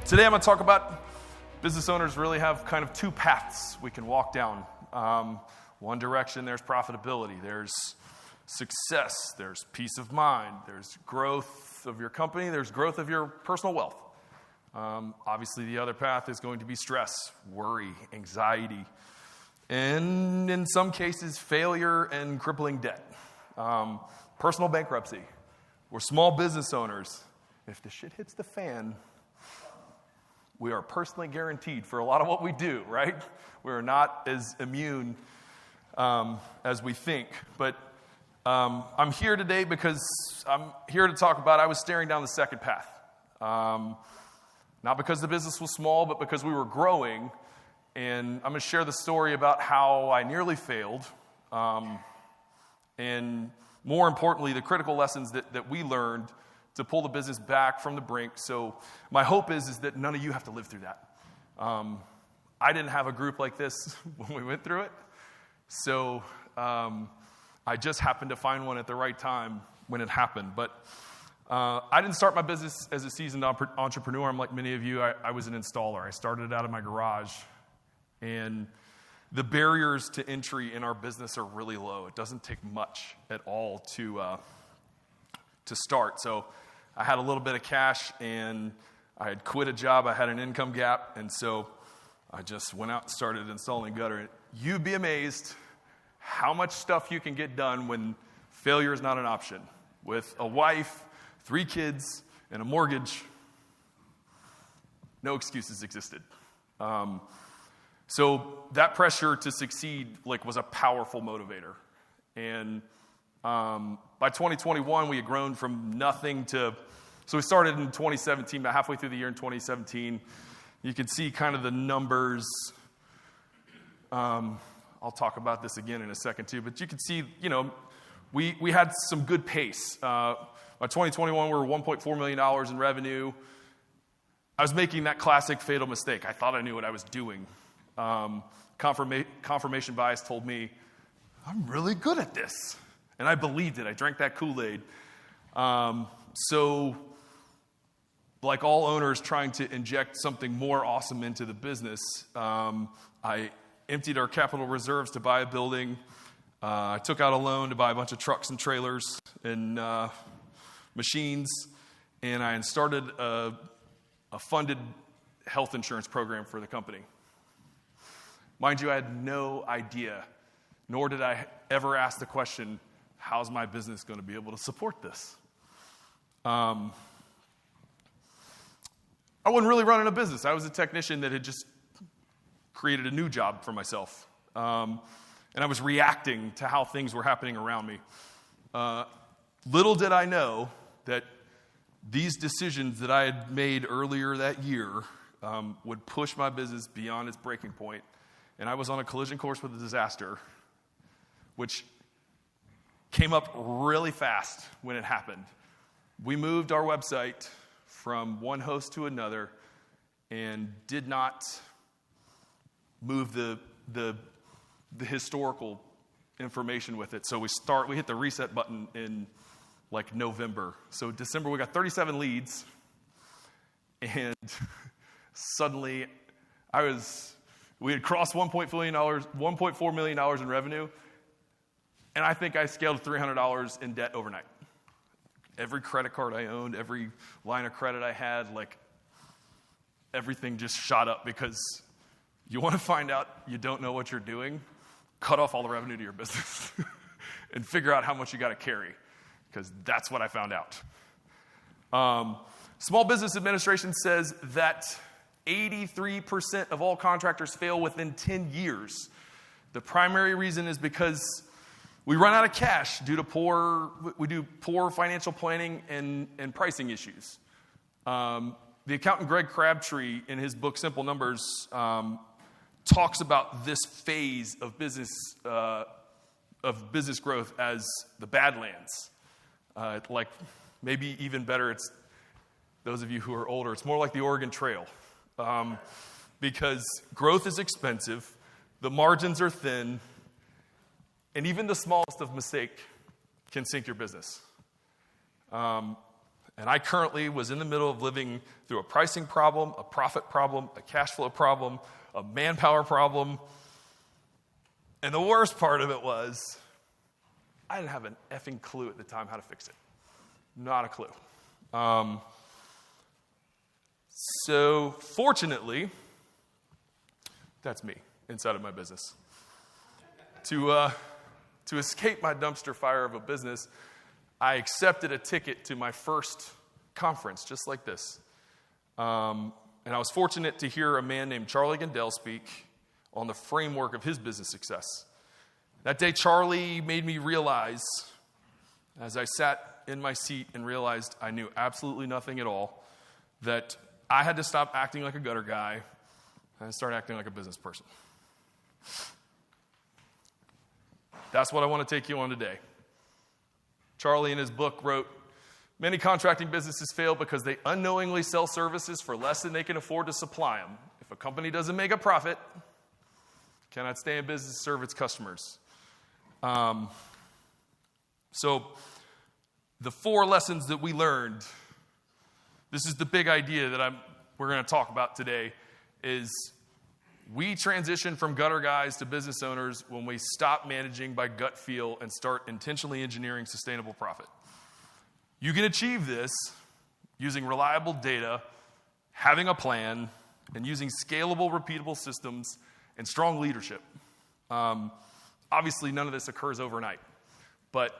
Today I'm going to talk about business owners really have kind of two paths we can walk down. One direction, there's profitability, there's success, there's peace of mind, there's growth of your company, there's growth of your personal wealth. Obviously, the other path is going to be stress, worry, anxiety, and in some cases, failure and crippling debt. Personal bankruptcy. We're small business owners. If the shit hits the fan, we are personally guaranteed for a lot of what we do, right? We're not as immune as we think. But I'm here today because I'm here to talk about I was staring down the second path. Not because the business was small, but because we were growing. And I'm going to share the story about how I nearly failed. And more importantly, the critical lessons that we learned to pull the business back from the brink. So my hope is that none of you have to live through that. I didn't have a group like this when we went through it. So I just happened to find one at the right time when it happened. But I didn't start my business as a seasoned entrepreneur. I'm like many of you. I was an installer. I started out of my garage. And the barriers to entry in our business are really low. It doesn't take much at all to start. So I had a little bit of cash, and I had quit a job. I had an income gap, and so I just went out and started installing gutter. You'd be amazed how much stuff you can get done when failure is not an option. With a wife, 3 kids, and a mortgage, no excuses existed. So that pressure to succeed was a powerful motivator. And by 2021, we had grown from nothing to, so we started in 2017, about halfway through the year in 2017. You can see kind of the numbers. I'll talk about this again in a second too, but you can see, we had some good pace. By 2021, we were $1.4 million in revenue. I was making that classic fatal mistake. I thought I knew what I was doing. Confirmation bias told me, I'm really good at this. And I believed it. I drank that Kool-Aid. So, like all owners trying to inject something more awesome into the business, I emptied our capital reserves to buy a building. I took out a loan to buy a bunch of trucks and trailers and machines. And I started a funded health insurance program for the company. Mind you, I had no idea, nor did I ever ask the question, how's my business going to be able to support this? I wasn't really running a business. I was a technician that had just created a new job for myself. And I was reacting to how things were happening around me. Little did I know that these decisions that I had made earlier that year would push my business beyond its breaking point. And I was on a collision course with a disaster, which came up really fast when it happened. We moved our website from one host to another and did not move the historical information with it. So we hit the reset button in November. So December, we got 37 leads. And suddenly we had crossed $1.4 million in revenue, and I think I scaled to $300 in debt overnight. Every credit card I owned, every line of credit I had, everything just shot up because you want to find out you don't know what you're doing, cut off all the revenue to your business and figure out how much you got to carry, because that's what I found out. Small Business Administration says that 83% of all contractors fail within 10 years. The primary reason is because we run out of cash due to poor financial planning and pricing issues. The accountant Greg Crabtree, in his book Simple Numbers, talks about this phase of business growth as the Badlands. Maybe even better, it's those of you who are older, it's more like the Oregon Trail. Because growth is expensive, the margins are thin, and even the smallest of mistake can sink your business. And I currently was in the middle of living through a pricing problem, a profit problem, a cash flow problem, a manpower problem. And the worst part of it was I didn't have an effing clue at the time how to fix it. Not a clue. So fortunately, that's me inside of my business. To escape my dumpster fire of a business, I accepted a ticket to my first conference, just like this. And I was fortunate to hear a man named Charlie Gandell speak on the framework of his business success. That day, Charlie made me realize, as I sat in my seat and realized I knew absolutely nothing at all, that I had to stop acting like a gutter guy and start acting like a business person. That's what I want to take you on today. Charlie, in his book, wrote, "Many contracting businesses fail because they unknowingly sell services for less than they can afford to supply them. If a company doesn't make a profit, it cannot stay in business to serve its customers." So the 4 lessons that we learned, this is the big idea that we're going to talk about today, is we transition from gutter guys to business owners when we stop managing by gut feel and start intentionally engineering sustainable profit. You can achieve this using reliable data, having a plan, and using scalable, repeatable systems and strong leadership. Obviously, none of this occurs overnight. But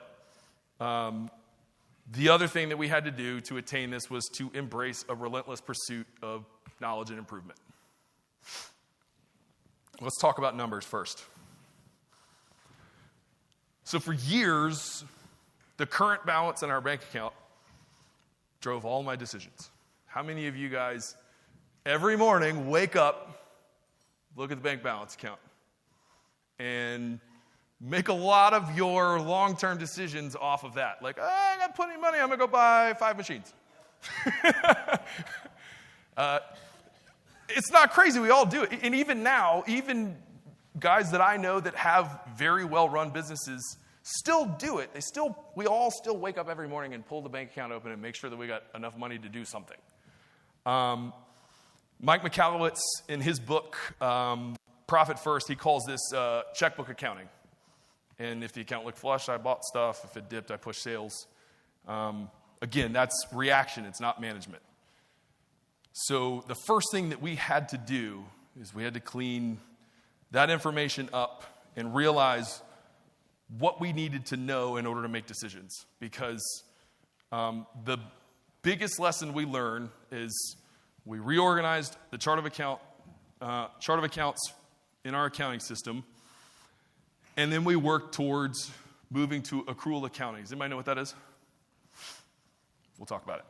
the other thing that we had to do to attain this was to embrace a relentless pursuit of knowledge and improvement. Let's talk about numbers first. So for years, the current balance in our bank account drove all my decisions. How many of you guys every morning wake up, look at the bank balance account, and make a lot of your long-term decisions off of that? Like, I got plenty of money, I'm going to go buy 5 machines. It's not crazy, we all do it. And even now, even guys that I know that have very well-run businesses still do it. We all still wake up every morning and pull the bank account open and make sure that we got enough money to do something. Mike Michalowicz, in his book, Profit First, he calls this checkbook accounting. And if the account looked flush, I bought stuff. If it dipped, I pushed sales. Again, that's reaction. It's not management. So the first thing that we had to do is we had to clean that information up and realize what we needed to know in order to make decisions. Because the biggest lesson we learned is we reorganized the chart of accounts in our accounting system, and then we worked towards moving to accrual accounting. Does anybody know what that is? We'll talk about it.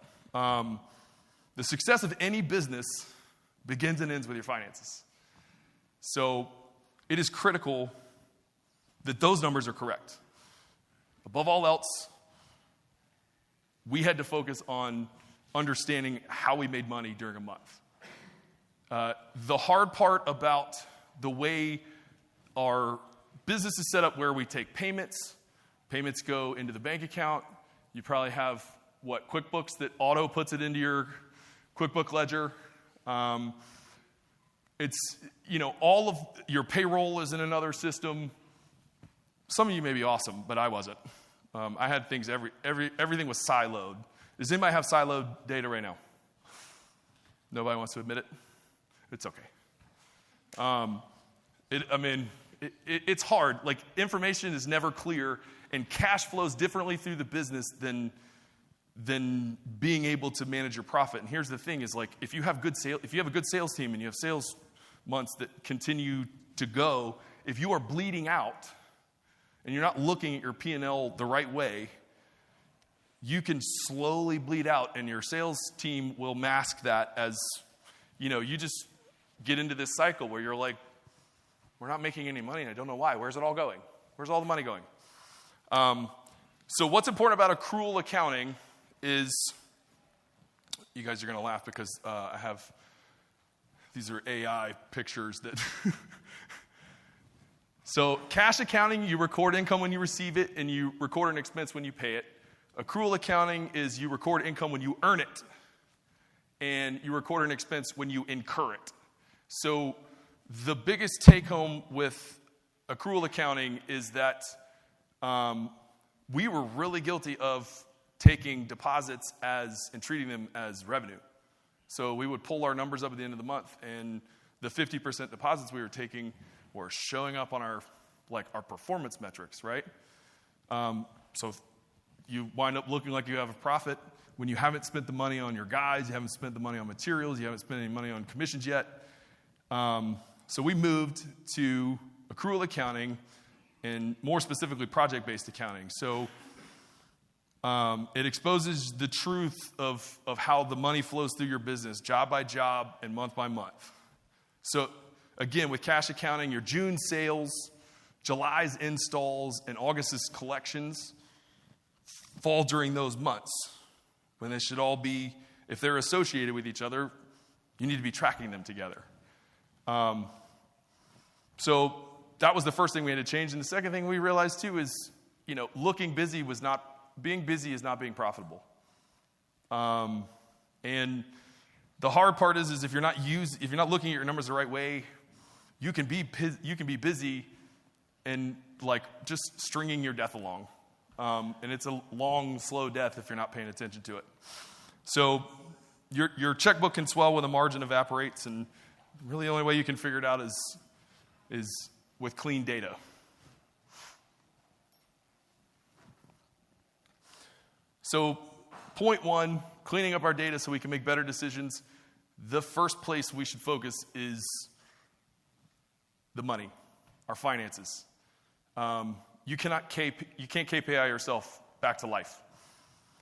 The success of any business begins and ends with your finances. So it is critical that those numbers are correct. Above all else, we had to focus on understanding how we made money during a month. The hard part about the way our business is set up, where we take payments go into the bank account. You probably have, QuickBooks that auto puts it into your QuickBook ledger. It's, all of your payroll is in another system. Some of you may be awesome, but I wasn't. I had things, everything was siloed. Does anybody have siloed data right now? Nobody wants to admit it? It's okay. It's hard. Like, information is never clear, and cash flows differently through the business than being able to manage your profit. And here's the thing: is like, if you have a good sales team and you have sales months that continue to go, if you are bleeding out and you're not looking at your P&L the right way, you can slowly bleed out, and your sales team will mask that as, you just get into this cycle where you're like, we're not making any money, and I don't know why. Where's it all going? Where's all the money going? So what's important about accrual accounting is, you guys are going to laugh because these are AI pictures that... So cash accounting, you record income when you receive it, and you record an expense when you pay it. Accrual accounting is you record income when you earn it, and you record an expense when you incur it. So the biggest take home with accrual accounting is that we were really guilty of taking deposits and treating them as revenue. So we would pull our numbers up at the end of the month, and the 50% deposits we were taking were showing up on our performance metrics, right? So you wind up looking like you have a profit when you haven't spent the money on your guys, you haven't spent the money on materials, you haven't spent any money on commissions yet. So we moved to accrual accounting, and more specifically project-based accounting. So it exposes the truth of how the money flows through your business, job by job and month by month. So again, with cash accounting, your June sales, July's installs, and August's collections fall during those months when they should all be, if they're associated with each other, you need to be tracking them together. So that was the first thing we had to change. And the second thing we realized too is, being busy is not being profitable. And the hard part is if you're not looking at your numbers the right way, you can be busy and just stringing your death along. And it's a long, slow death if you're not paying attention to it. So your checkbook can swell when the margin evaporates, and really the only way you can figure it out is with clean data. So point one, cleaning up our data so we can make better decisions. The first place we should focus is the money, our finances. You can't KPI yourself back to life.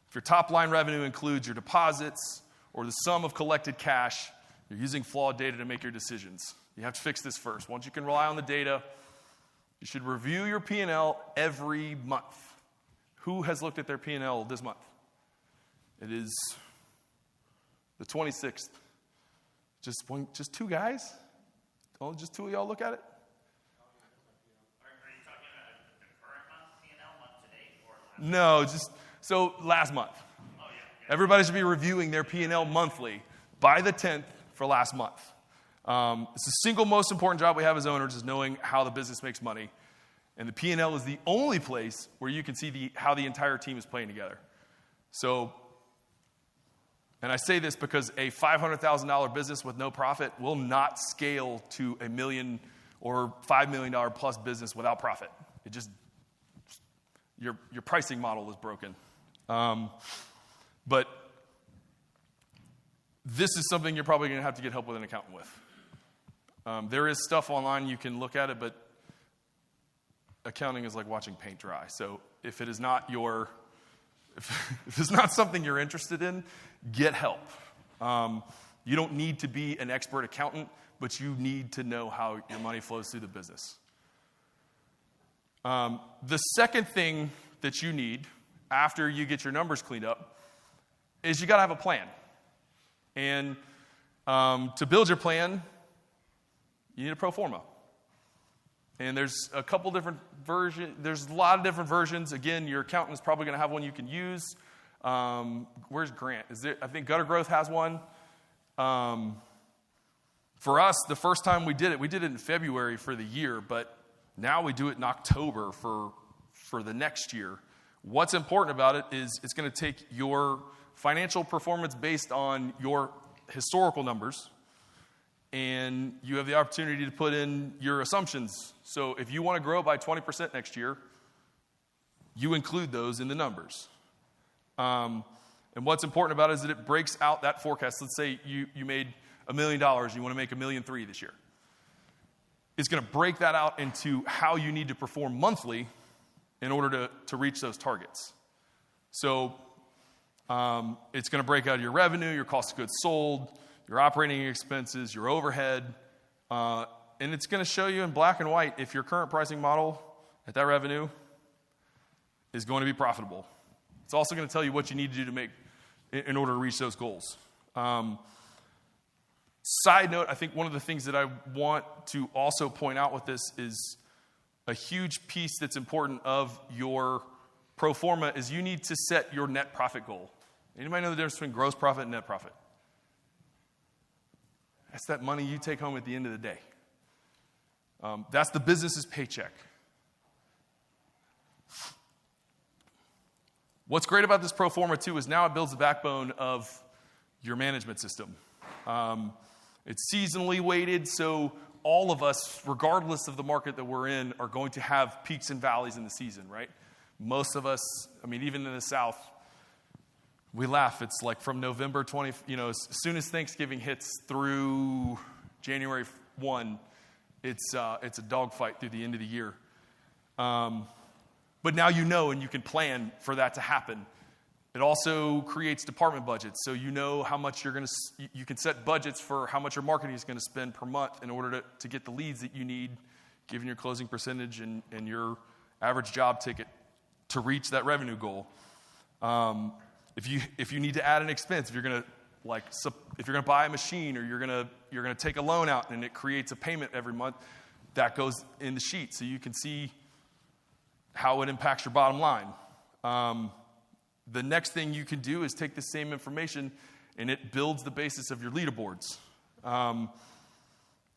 If your top line revenue includes your deposits or the sum of collected cash, you're using flawed data to make your decisions. You have to fix this first. Once you can rely on the data, you should review your P&L every month. Who has looked at their P&L this month? It is the 26th. Just two guys? Oh, just two of y'all look at it? No, so last month. Oh, yeah. Everybody should be reviewing their P&L monthly by the 10th for last month. It's the single most important job we have as owners is knowing how the business makes money. And the P&L is the only place where you can see how the entire team is playing together. So, and I say this because a $500,000 business with no profit will not scale to $1 million or $5 million plus business without profit. It just... Your pricing model is broken. But this is something you're probably going to have to get help with an accountant with. There is stuff online you can look at it, but accounting is like watching paint dry. So if it is not if it's not something you're interested in, get help. You don't need to be an expert accountant, but you need to know how your money flows through the business. The second thing that you need after you get your numbers cleaned up is you got to have a plan. And to build your plan, you need a pro forma. And there's a couple different versions. There's a lot of different versions. Again, your accountant is probably going to have one you can use. Where's Grant? I think Gutter Growth has one. For us, the first time we did it in February for the year, but now we do it in October for the next year. What's important about it is it's going to take your financial performance based on your historical numbers, and you have the opportunity to put in your assumptions. So if you want to grow by 20% next year, you include those in the numbers. And what's important about it is that it breaks out that forecast. Let's say you made $1 million, you want to make $1.3 million this year. It's going to break that out into how you need to perform monthly in order to reach those targets. So it's going to break out your revenue, your cost of goods sold, your operating expenses, your overhead, and it's going to show you in black and white if your current pricing model at that revenue is going to be profitable. It's also going to tell you what you need to do in order to reach those goals. Side note, I think one of the things that I want to also point out with this is a huge piece that's important of your pro forma is you need to set your net profit goal. Anybody know the difference between gross profit and net profit? That's that money you take home at the end of the day. That's the business's paycheck. What's great about this pro forma, too, is now it builds the backbone of your management system. It's seasonally weighted, so all of us, regardless of the market that we're in, are going to have peaks and valleys in the season, right? Most of us, even in the South, we laugh. It's like from November 20, as soon as Thanksgiving hits through January 1, it's a dogfight through the end of the year. But now you know and you can plan for that to happen. It also creates department budgets, so you know how much you can set budgets for how much your marketing is going to spend per month in order to get the leads that you need, given your closing percentage and your average job ticket to reach that revenue goal. If you need to add an expense, if you're going to buy a machine or you're going to take a loan out and it creates a payment every month, that goes in the sheet so you can see how it impacts your bottom line. The next thing you can do is take the same information and it builds the basis of your leaderboards.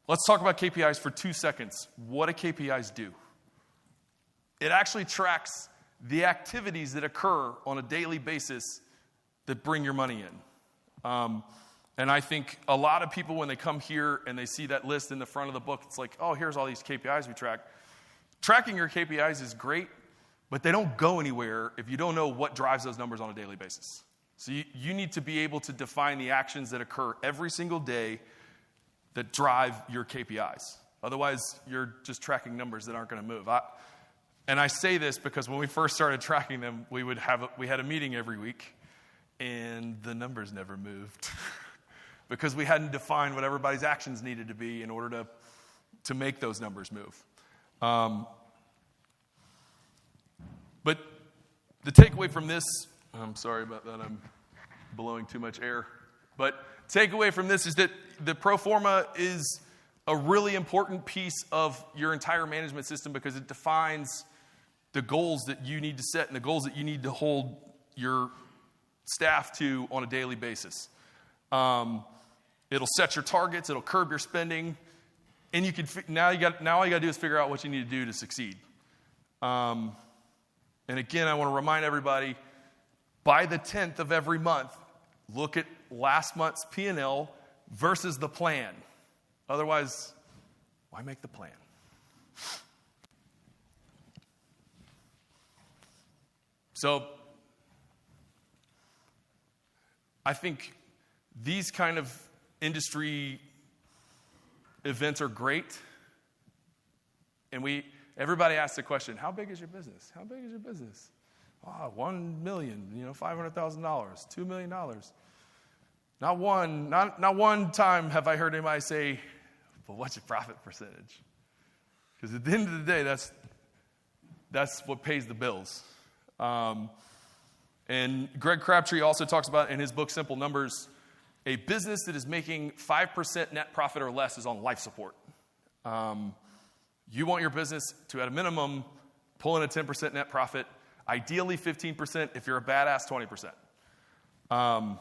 Let's talk about KPIs for 2 seconds. What do KPIs do? It actually tracks the activities that occur on a daily basis that bring your money in. And I think a lot of people, when they come here and they see that list in the front of the book, it's like, oh, here's all these KPIs we track. Tracking your KPIs is great, but they don't go anywhere if you don't know what drives those numbers on a daily basis. So you need to be able to define the actions that occur every single day that drive your KPIs. Otherwise, you're just tracking numbers that aren't going to move. And I say this because when we first started tracking them, we had a meeting every week, and the numbers never moved because we hadn't defined what everybody's actions needed to be in order to make those numbers move. But the takeaway from this, I'm sorry about that, I'm blowing too much air. But takeaway from this is that the pro forma is a really important piece of your entire management system because it defines the goals that you need to set and the goals that you need to hold your staff to on a daily basis. It'll set your targets, it'll curb your spending, and you can now all you got to do is figure out what you need to do to succeed. And again, I want to remind everybody, by the 10th of every month, look at last month's P&L versus the plan. Otherwise, why make the plan? So, I think these kind of industry events are great. And everybody asks the question, how big is your business? How big is your business? Oh, $1 million, $500,000, $2 million. Not one time have I heard anybody say, but what's your profit percentage? Because at the end of the day, that's what pays the bills. And Greg Crabtree also talks about in his book, Simple Numbers, a business that is making 5% net profit or less is on life support. You want your business to, at a minimum, pull in a 10% net profit, ideally 15%, if you're a badass, 20%. I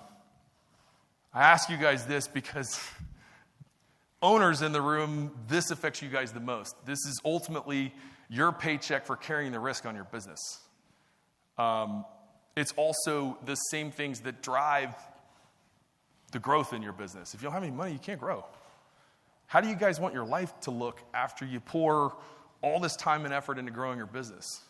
ask you guys this because owners in the room, this affects you guys the most. This is ultimately your paycheck for carrying the risk on your business. It's also the same things that drive the growth in your business. If you don't have any money, you can't grow. How do you guys want your life to look after you pour all this time and effort into growing your business?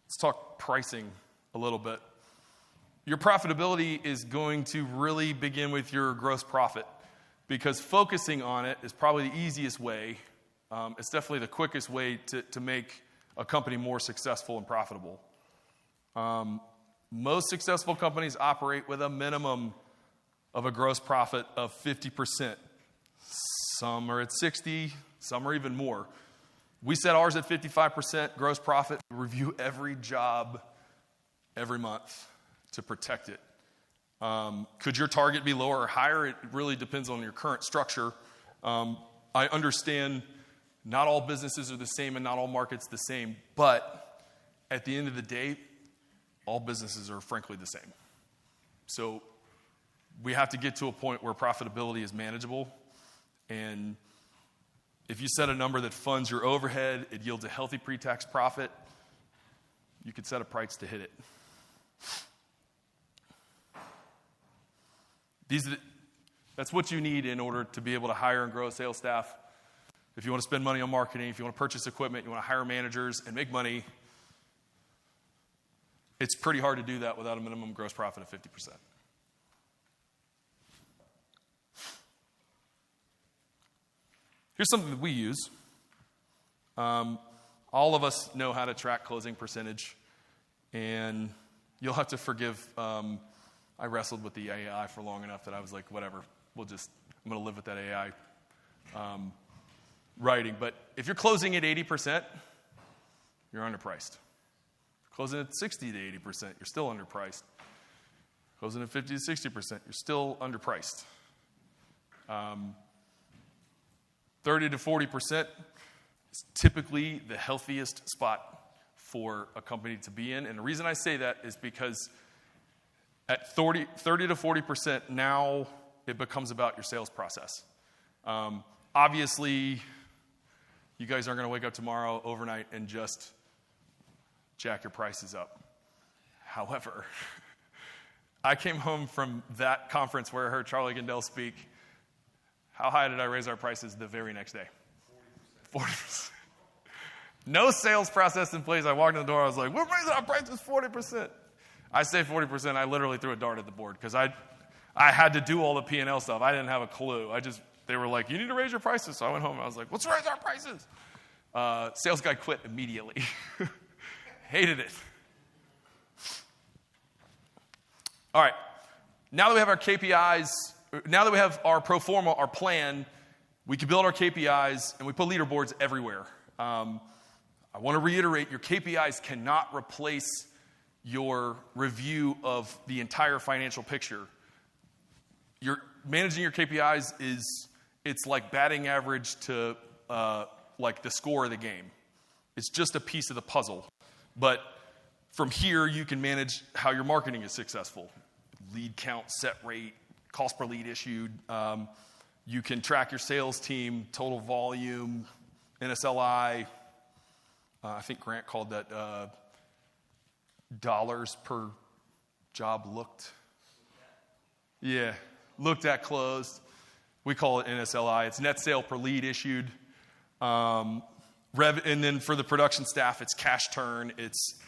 Let's talk pricing a little bit. Your profitability is going to really begin with your gross profit because focusing on it is probably the easiest way. It's definitely the quickest way to make a company more successful and profitable. Most successful companies operate with a minimum of a gross profit of 50%. Some are at 60, some are even more. We set ours at 55% gross profit. We review every job every month to protect it. Could your target be lower or higher? It really depends on your current structure. I understand Not all businesses are the same and not all markets the same, but at the end of the day, all businesses are frankly the same. So we have to get to a point where profitability is manageable, and if you set a number that funds your overhead, it yields a healthy pre-tax profit, you could set a price to hit it. That's what you need in order to be able to hire and grow a sales staff. If you want to spend money on marketing, if you want to purchase equipment, you want to hire managers and make money, it's pretty hard to do that without a minimum gross profit of 50%. Here's something that we use. All of us know how to track closing percentage, and you'll have to forgive. I wrestled with the AI for long enough that I was like, whatever, I'm going to live with that AI writing. But if you're closing at 80%, you're underpriced. Closing at 60 to 80%, you're still underpriced. Closing at 50 to 60%, you're still underpriced. 30 to 40% is typically the healthiest spot for a company to be in. And the reason I say that is because at 30 to 40%, now it becomes about your sales process. Obviously, you guys aren't going to wake up tomorrow overnight and just jack your prices up. However, I came home from that conference where I heard Charlie Gandell speak. How high did I raise our prices the very next day? 40%. No sales process in place. I walked in the door. I was like, we're raising our prices 40%. I say 40%. I literally threw a dart at the board because I had to do all the P&L stuff. I didn't have a clue. They were like, you need to raise your prices. So I went home and I was like, let's raise our prices. Sales guy quit immediately. Hated it. All right. Now that we have our KPIs, now that we have our pro forma, our plan, we can build our KPIs and we put leaderboards everywhere. I want to reiterate, your KPIs cannot replace your review of the entire financial picture. Managing your KPIs it's like batting average to like the score of the game. It's just a piece of the puzzle. But from here, you can manage how your marketing is successful. Lead count, set rate, cost per lead issued. You can track your sales team, total volume, NSLI. I think Grant called that dollars per job looked. Yeah, looked at, closed. We call it NSLI. It's net sale per lead issued. And then for the production staff, it's cash turn. It's,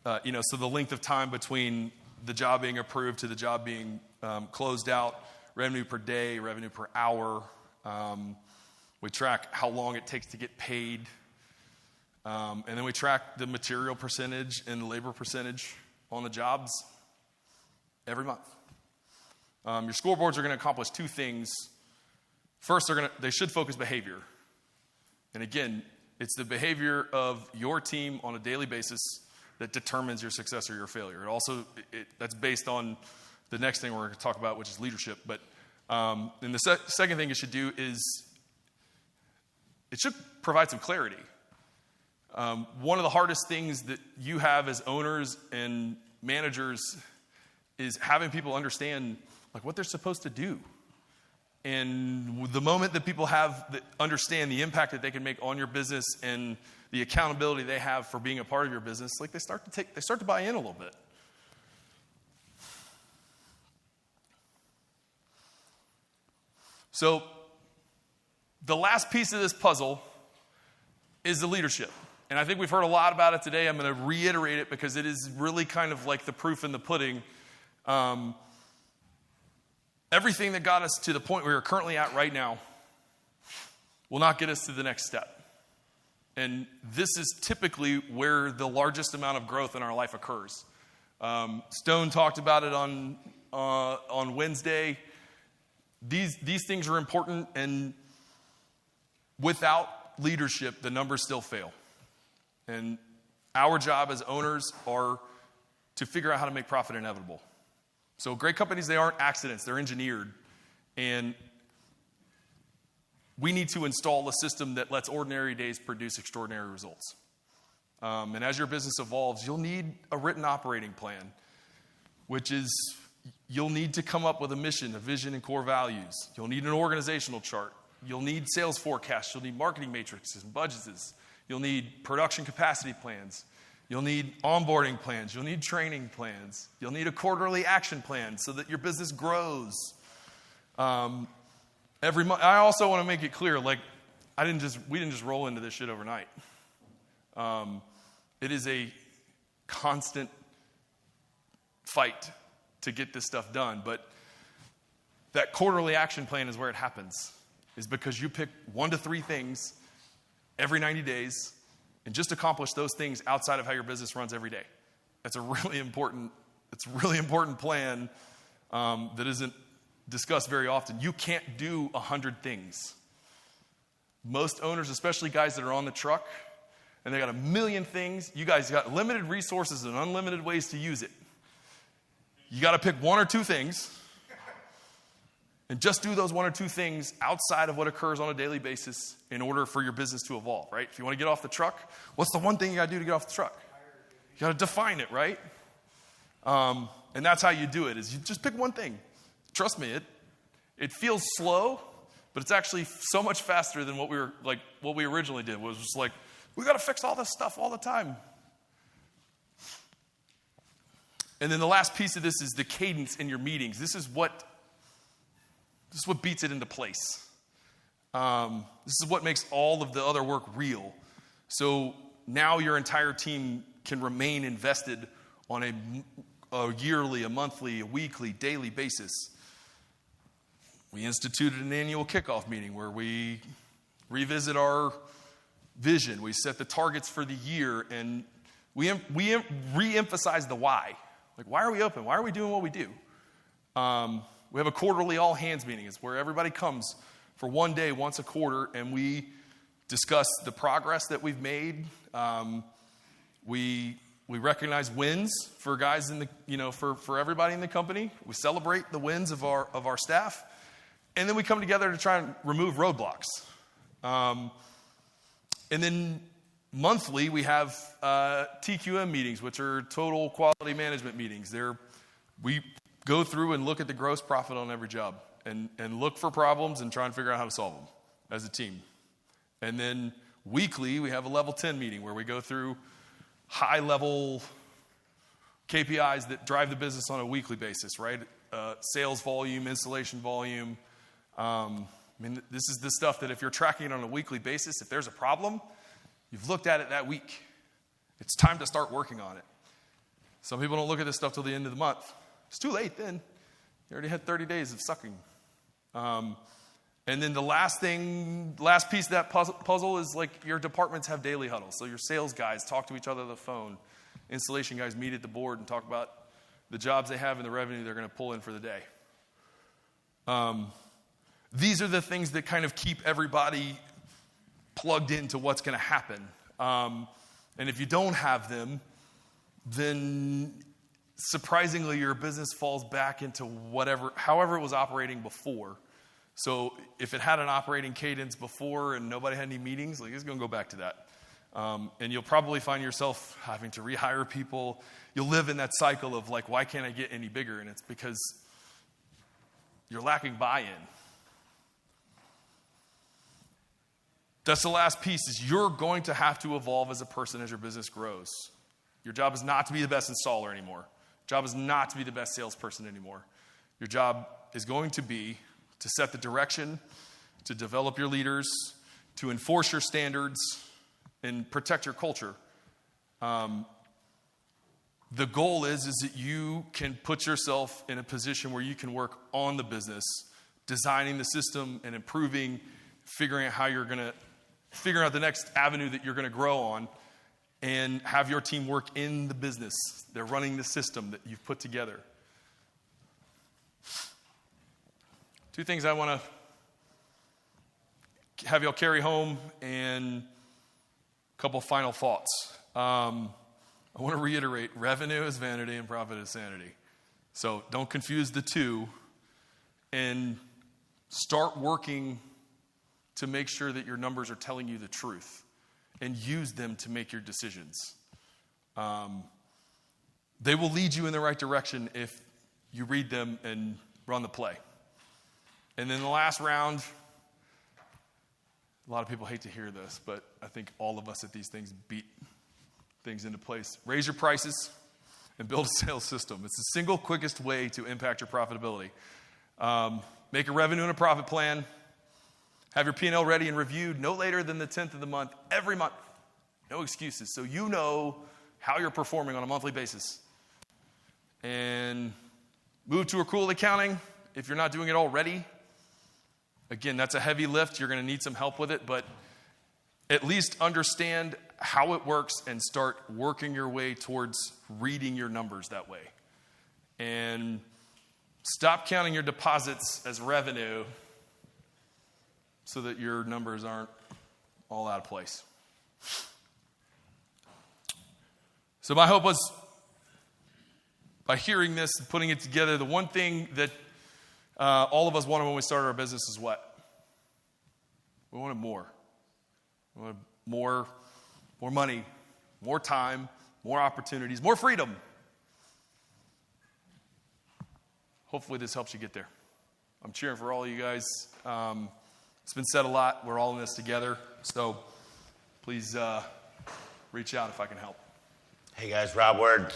so the length of time between the job being approved to the job being closed out, revenue per day, revenue per hour. We track how long it takes to get paid. And then we track the material percentage and the labor percentage on the jobs every month. Your scoreboards are going to accomplish two things. First, they should focus behavior. And again, it's the behavior of your team on a daily basis that determines your success or your failure. It also, that's based on the next thing we're going to talk about, which is leadership. But and the second thing it should do is it should provide some clarity. One of the hardest things that you have as owners and managers is having people understand like what they're supposed to do. And the moment that people understand the impact that they can make on your business and the accountability they have for being a part of your business, like they start to buy in a little bit. So the last piece of this puzzle is the leadership. And I think we've heard a lot about it today. I'm going to reiterate it because it is really kind of like the proof in the pudding. Everything that got us to the point we are currently at right now will not get us to the next step. And this is typically where the largest amount of growth in our life occurs. Stone talked about it on Wednesday. These things are important, and without leadership, the numbers still fail. And our job as owners are to figure out how to make profit inevitable. So great companies, they aren't accidents. They're engineered. And we need to install a system that lets ordinary days produce extraordinary results. And as your business evolves, you'll need a written operating plan, which is you'll need to come up with a mission, a vision, and core values. You'll need an organizational chart. You'll need sales forecasts. You'll need marketing matrices and budgets. You'll need production capacity plans. You'll need onboarding plans. You'll need training plans. You'll need a quarterly action plan so that your business grows. Every month. I also want to make it clear, like, we didn't just roll into this shit overnight. It is a constant fight to get this stuff done, but that quarterly action plan is where it happens, is because you pick 1 to 3 things every 90 days and just accomplish those things outside of how your business runs every day. That's a really important plan that isn't discussed very often. You can't do 100 things. Most owners, especially guys that are on the truck, and they got a million things. You guys got limited resources and unlimited ways to use it. You got to pick 1 or 2 things and just do those 1 or 2 things outside of what occurs on a daily basis in order for your business to evolve, right? If you want to get off the truck, what's the one thing you got to do to get off the truck? You got to define it, right? And that's how you do it, is you just pick 1 thing. Trust me, it feels slow, but it's actually so much faster than what we originally did. Was just like, we got to fix all this stuff all the time. And then the last piece of this is the cadence in your meetings. This is what beats it into place. This is what makes all of the other work real. So now your entire team can remain invested on a yearly, a monthly, a weekly, daily basis. We instituted an annual kickoff meeting where we revisit our vision. We set the targets for the year, and we re-emphasize the why. Like, why are we open? Why are we doing what we do? We have a quarterly all-hands meeting. It's where everybody comes for 1 day, once a quarter, and we discuss the progress that we've made. We recognize wins for guys in the, for everybody in the company. We celebrate the wins of our staff, and then we come together to try and remove roadblocks. And then monthly, we have TQM meetings, which are total quality management meetings. We go through and look at the gross profit on every job and look for problems and try and figure out how to solve them as a team. And then weekly, we have a level 10 meeting where we go through high-level KPIs that drive the business on a weekly basis, right? Sales volume, installation volume. This is the stuff that if you're tracking it on a weekly basis, if there's a problem, you've looked at it that week. It's time to start working on it. Some people don't look at this stuff till the end of the month. It's too late then. You already had 30 days of sucking. And then the last piece of that puzzle is like your departments have daily huddles. So your sales guys talk to each other on the phone. Installation guys meet at the board and talk about the jobs they have and the revenue they're going to pull in for the day. These are the things that kind of keep everybody plugged into what's going to happen. And if you don't have them, then surprisingly your business falls back into however it was operating before. So if it had an operating cadence before and nobody had any meetings, it's going to go back to that. And you'll probably find yourself having to rehire people. You'll live in that cycle of why can't I get any bigger? And it's because you're lacking buy-in. That's the last piece, is you're going to have to evolve as a person as your business grows. Your job is not to be the best installer anymore. Your job is not to be the best salesperson anymore. Your job is going to be to set the direction, to develop your leaders, to enforce your standards, and protect your culture. The goal is that you can put yourself in a position where you can work on the business, designing the system and improving, figuring out how you're going to figure out the next avenue that you're going to grow on, and have your team work in the business. They're running the system that you've put together. 2 things I want to have y'all carry home, and a couple final thoughts. I want to reiterate, revenue is vanity and profit is sanity. So don't confuse the two, and start working to make sure that your numbers are telling you the truth and use them to make your decisions. They will lead you in the right direction if you read them and run the play. And then the last round, a lot of people hate to hear this, but I think all of us at these things beat things into place. Raise your prices and build a sales system. It's the single quickest way to impact your profitability. Make a revenue and a profit plan. Have your P&L ready and reviewed no later than the 10th of the month, every month. No excuses. So you know how you're performing on a monthly basis. And move to accrual accounting if you're not doing it already. Again, that's a heavy lift. You're going to need some help with it, but at least understand how it works and start working your way towards reading your numbers that way. And stop counting your deposits as revenue so that your numbers aren't all out of place. So my hope was, by hearing this and putting it together, the one thing that all of us wanted when we started our business is what? We wanted more. We wanted more money, more time, more opportunities, more freedom. Hopefully this helps you get there. I'm cheering for all of you guys. It's been said a lot. We're all in this together. So please reach out if I can help. Hey guys, Rob Word.